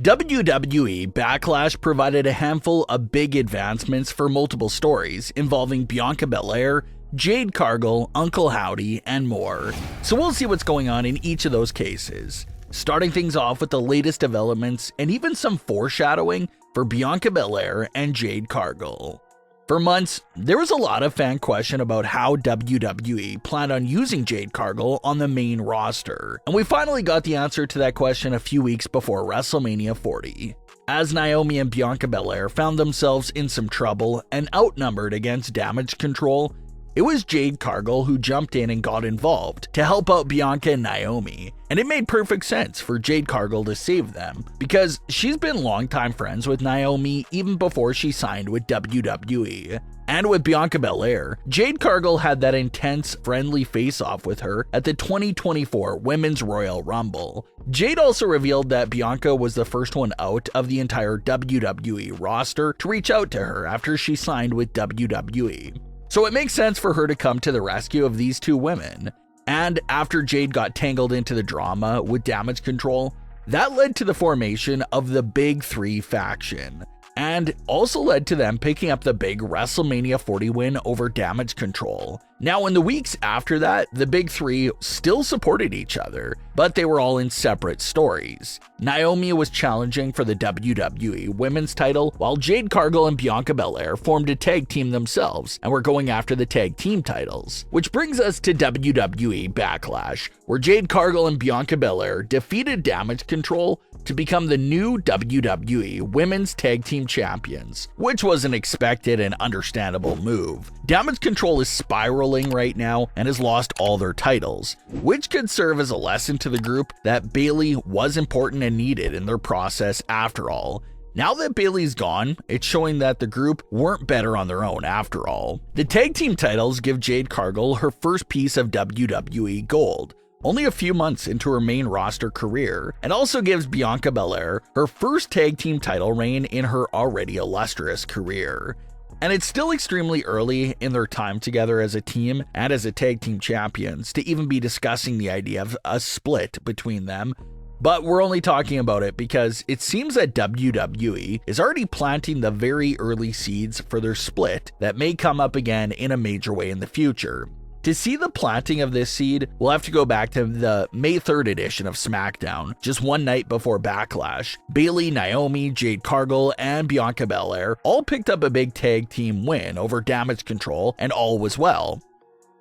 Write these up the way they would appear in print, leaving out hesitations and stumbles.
WWE Backlash provided a handful of big advancements for multiple stories involving Bianca Belair, Jade Cargill, Uncle Howdy, and more. So we'll see what's going on in each of those cases. Starting things off with the latest developments and even some foreshadowing for Bianca Belair and Jade Cargill. For months, there was a lot of fan question about how WWE planned on using Jade Cargill on the main roster, and we finally got the answer to that question a few weeks before WrestleMania 40. As Naomi and Bianca Belair found themselves in some trouble and outnumbered against Damage Control, it was Jade Cargill who jumped in and got involved to help out Bianca and Naomi, and it made perfect sense for Jade Cargill to save them, because she's been longtime friends with Naomi even before she signed with WWE. And with Bianca Belair, Jade Cargill had that intense, friendly face-off with her at the 2024 Women's Royal Rumble. Jade also revealed that Bianca was the first one out of the entire WWE roster to reach out to her after she signed with WWE. So it makes sense for her to come to the rescue of these two women. And after Jade got tangled into the drama with Damage Control, that led to the formation of the Big Three faction, and also led to them picking up the big WrestleMania 40 win over Damage Control. Now, in the weeks after that, the Big Three still supported each other, but they were all in separate stories. Naomi was challenging for the WWE Women's title, while Jade Cargill and Bianca Belair formed a tag team themselves and were going after the tag team titles. Which brings us to WWE Backlash, where Jade Cargill and Bianca Belair defeated Damage Control to become the new WWE Women's Tag Team Champions, which was an expected and understandable move. Damage Control is spiraling right now and has lost all their titles, which could serve as a lesson to the group that Bayley was important and needed in their process after all. Now that Bayley's gone, it's showing that the group weren't better on their own after all. The tag team titles give Jade Cargill her first piece of WWE gold, only a few months into her main roster career, and also gives Bianca Belair her first tag team title reign in her already illustrious career. And it's still extremely early in their time together as a team and as a tag team champions to even be discussing the idea of a split between them, but we're only talking about it because it seems that WWE is already planting the very early seeds for their split that may come up again in a major way in the future. To see the planting of this seed, we'll have to go back to the May 3rd edition of SmackDown, just one night before Backlash. Bayley, Naomi, Jade Cargill, and Bianca Belair all picked up a big tag team win over Damage Control, and all was well.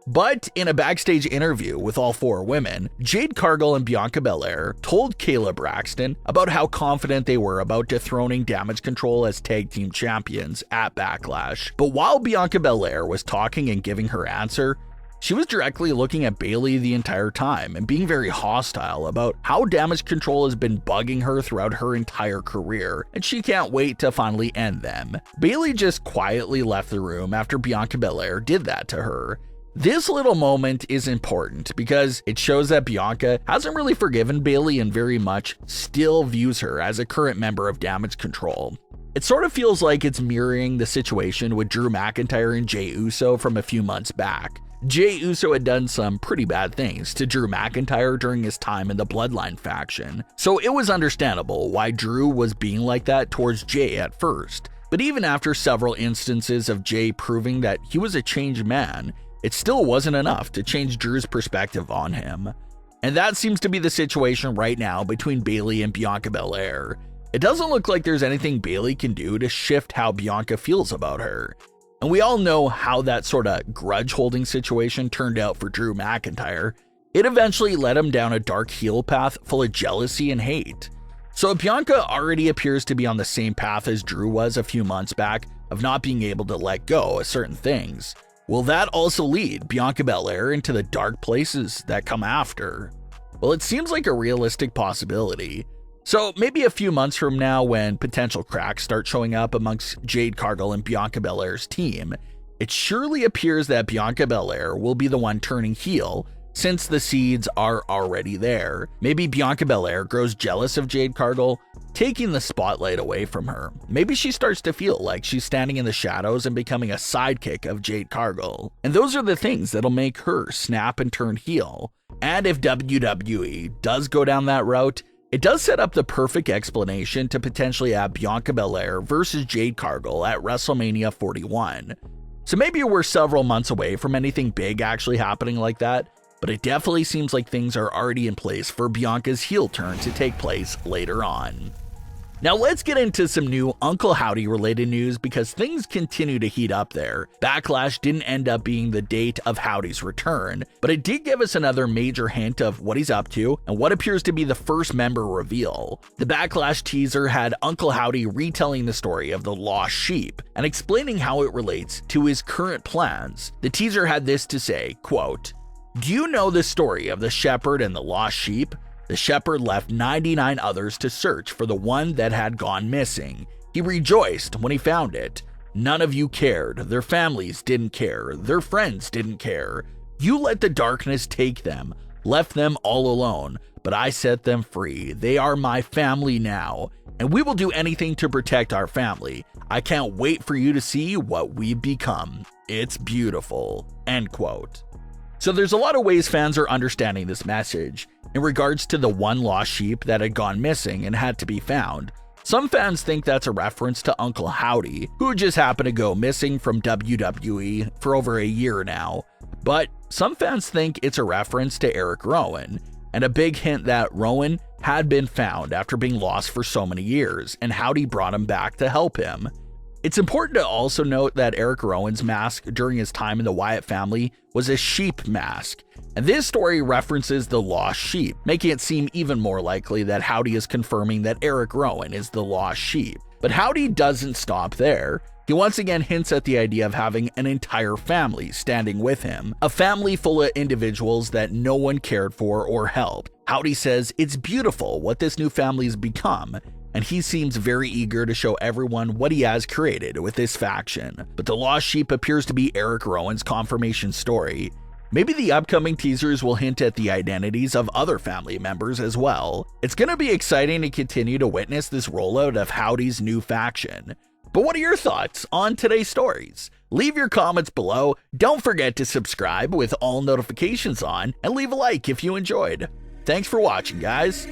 But in a backstage interview with all four women, Jade Cargill and Bianca Belair told Kayla Braxton about how confident they were about dethroning Damage Control as tag team champions at Backlash. But while Bianca Belair was talking and giving her answer, she was directly looking at Bayley the entire time and being very hostile about how Damage Control has been bugging her throughout her entire career, and she can't wait to finally end them. Bayley just quietly left the room after Bianca Belair did that to her. This little moment is important because it shows that Bianca hasn't really forgiven Bayley and very much still views her as a current member of Damage Control. It sort of feels like it's mirroring the situation with Drew McIntyre and Jey Uso from a few months back. Jey Uso had done some pretty bad things to Drew McIntyre during his time in the Bloodline faction, so it was understandable why Drew was being like that towards Jey at first. But even after several instances of Jey proving that he was a changed man, it still wasn't enough to change Drew's perspective on him. And that seems to be the situation right now between Bayley and Bianca Belair. It doesn't look like there's anything Bayley can do to shift how Bianca feels about her. And we all know how that sort of grudge-holding situation turned out for Drew McIntyre. It eventually led him down a dark heel path full of jealousy and hate. So Bianca already appears to be on the same path as Drew was a few months back of not being able to let go of certain things. Will that also lead Bianca Belair into the dark places that come after? Well, it seems like a realistic possibility. So maybe a few months from now, when potential cracks start showing up amongst Jade Cargill and Bianca Belair's team, it surely appears that Bianca Belair will be the one turning heel since the seeds are already there. Maybe Bianca Belair grows jealous of Jade Cargill, taking the spotlight away from her. Maybe she starts to feel like she's standing in the shadows and becoming a sidekick of Jade Cargill. And those are the things that'll make her snap and turn heel. And if WWE does go down that route, it does set up the perfect explanation to potentially have Bianca Belair versus Jade Cargill at WrestleMania 41. So maybe we're several months away from anything big actually happening like that, but it definitely seems like things are already in place for Bianca's heel turn to take place later on. Now let's get into some new Uncle Howdy related news because things continue to heat up there. Backlash didn't end up being the date of Howdy's return, but it did give us another major hint of what he's up to and what appears to be the first member reveal. The Backlash teaser had Uncle Howdy retelling the story of the lost sheep and explaining how it relates to his current plans. The teaser had this to say, quote, "Do you know the story of the shepherd and the lost sheep? The shepherd left 99 others to search for the one that had gone missing. He rejoiced when he found it. None of you cared. Their families didn't care. Their friends didn't care. You let the darkness take them, left them all alone, but I set them free. They are my family now, and we will do anything to protect our family. I can't wait for you to see what we've become. It's beautiful." End quote. So there's a lot of ways fans are understanding this message. In regards to the one lost sheep that had gone missing and had to be found, some fans think that's a reference to Uncle Howdy, who just happened to go missing from WWE for over a year now. But some fans think it's a reference to Erick Rowan, and a big hint that Rowan had been found after being lost for so many years, and Howdy brought him back to help him. It's important to also note that Erick Rowan's mask during his time in the Wyatt family was a sheep mask, and this story references the lost sheep, making it seem even more likely that Howdy is confirming that Erick Rowan is the lost sheep. But Howdy doesn't stop there. He once again hints at the idea of having an entire family standing with him, a family full of individuals that no one cared for or helped. Howdy says it's beautiful what this new family's become, and he seems very eager to show everyone what he has created with this faction. But the lost sheep appears to be Erick Rowan's confirmation story. Maybe the upcoming teasers will hint at the identities of other family members as well. It's gonna be exciting to continue to witness this rollout of Howdy's new faction. But what are your thoughts on today's stories? Leave your comments below, don't forget to subscribe with all notifications on, and leave a like if you enjoyed. Thanks for watching, guys.